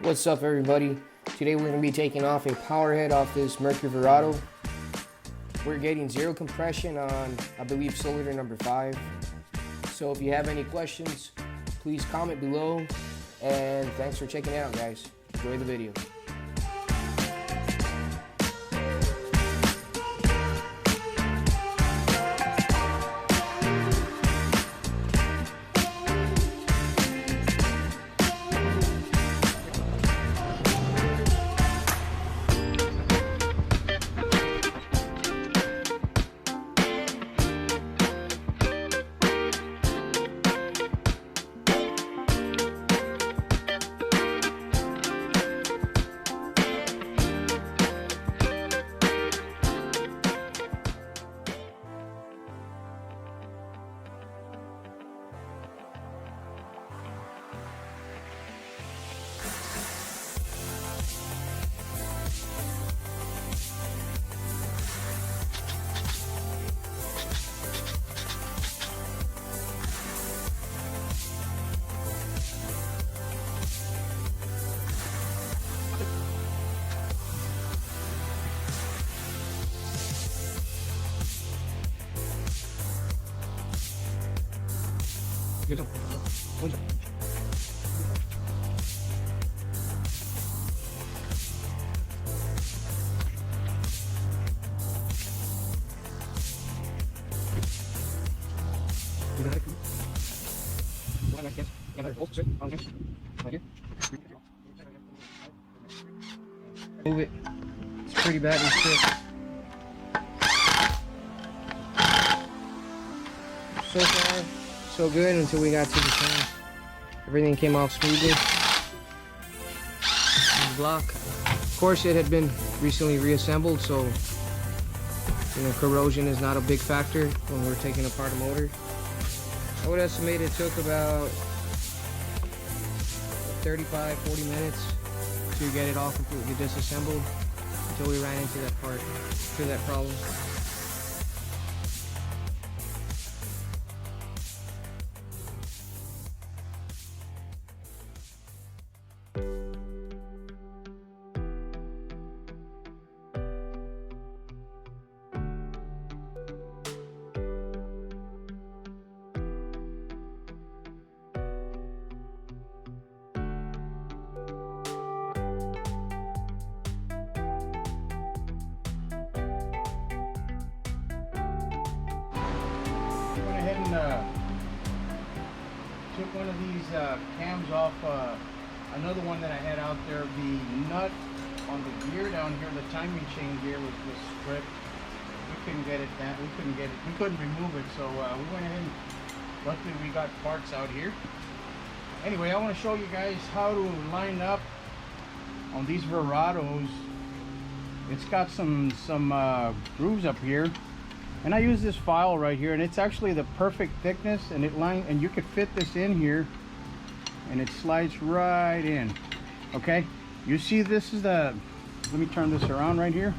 What's up, everybody? Today we're going to be taking off a power head off this Mercury Verado. We're getting zero compression on, I believe, cylinder number 5. So if you have any questions, please comment below. And thanks for checking it out, guys. Enjoy the video. Get up. Hold up. Move it. It's pretty badly stripped. So far, so good until we got to the turn. Everything came off smoothly. The block. Of course, it had been recently reassembled, so corrosion is not a big factor when we're taking apart a motor. I would estimate it took about 35-40 minutes to get it all completely disassembled until we ran into that problem. Took one of these cams off another one that I had out there. The nut on the gear down here, the timing chain gear was stripped. We couldn't get it down. We couldn't remove it. So we went ahead and luckily we got parts out here. Anyway, I want to show you guys how to line up on these Verados. It's got some grooves up here. And I use this file right here, and it's actually the perfect thickness, and you could fit this in here, and it slides right in. Okay, you see this is let me turn this around right here.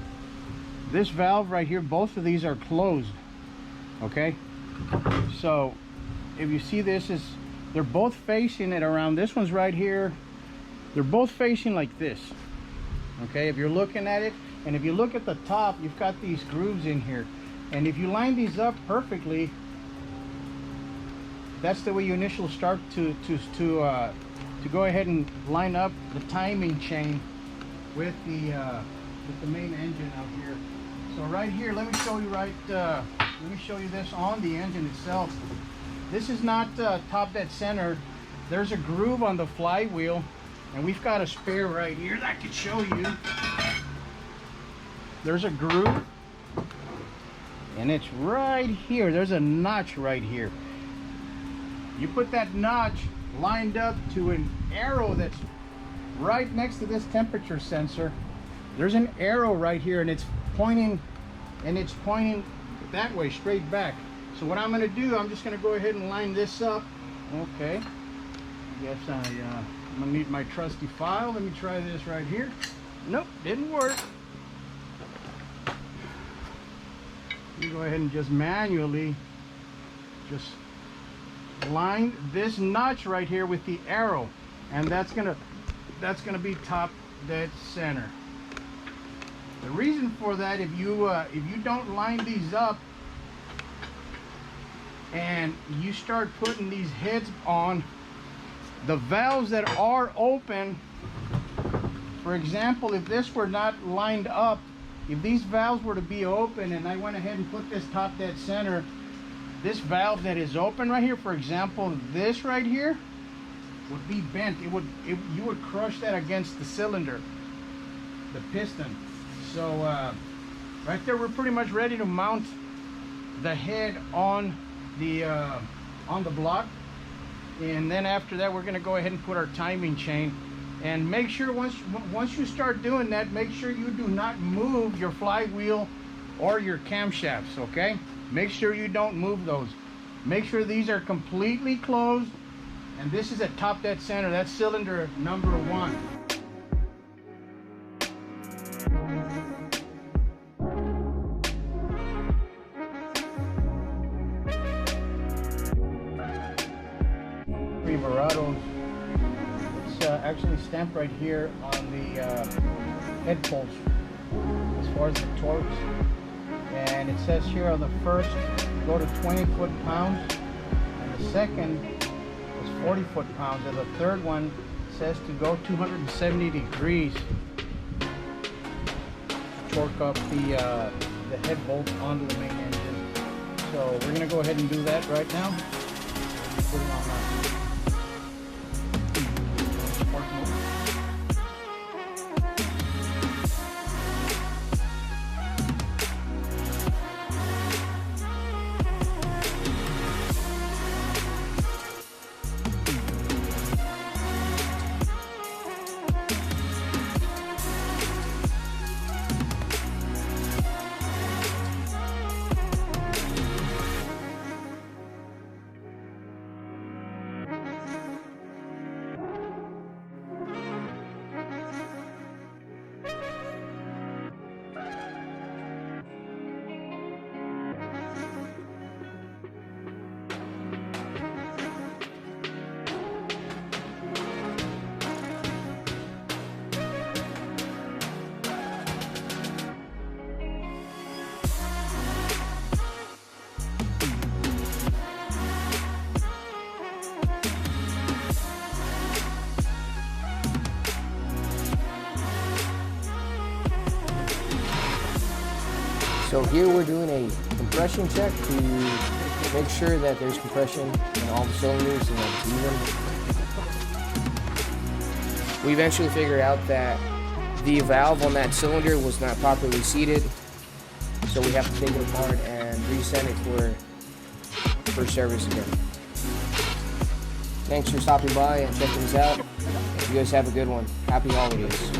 This valve right here, both of these are closed. Okay, so if you see they're both facing it around. This one's right here. They're both facing like this. Okay, if you're looking at it, and if you look at the top, you've got these grooves in here. And if you line these up perfectly, that's the way you initially start to go ahead and line up the timing chain with the main engine out here. So right here, let me show you this on the engine itself. This is not top dead center. There's a groove on the flywheel, and we've got a spare right here that I could show you. There's a groove. And it's right here. There's a notch right here. You put that notch lined up to an arrow that's right next to this temperature sensor. There's an arrow right here, and it's pointing that way, straight back. So what I'm going to do, I'm just going to go ahead and line this up. Okay. Yes, I'm going to need my trusty file. Let me try this right here. Nope, didn't work. You go ahead and just manually just line this notch right here with the arrow, and that's gonna that's going to be top dead center. The reason for that, if you don't line these up and you start putting these heads on, the valves that are open, for example, if this were not lined up, if these valves were to be open and I went ahead and put this top dead center, this valve that is open right here, for example, this right here would be bent. You would crush that against the cylinder, the piston. So right there, we're pretty much ready to mount the head on the block. And then after that, we're going to go ahead and put our timing chain. And make sure once you start doing that, make sure you do not move your flywheel or your camshafts, okay? Make sure you don't move those. Make sure these are completely closed. And this is at top dead center. That's cylinder number 1. Mercury Verado. It's actually stamped right here on the head post as far as the torques. And it says here on the first, go to 20 foot-pounds, and the second is 40 foot-pounds, and the third one says to go 270 degrees to torque up the head bolt onto the main engine. So we're gonna go ahead and do that right now. Put it on torque mode. So here we're doing a compression check to make sure that there's compression in all the cylinders and that it's even. We eventually figured out that the valve on that cylinder was not properly seated, so we have to take it apart and resend it for service again. Thanks for stopping by and checking this out. You guys have a good one. Happy holidays.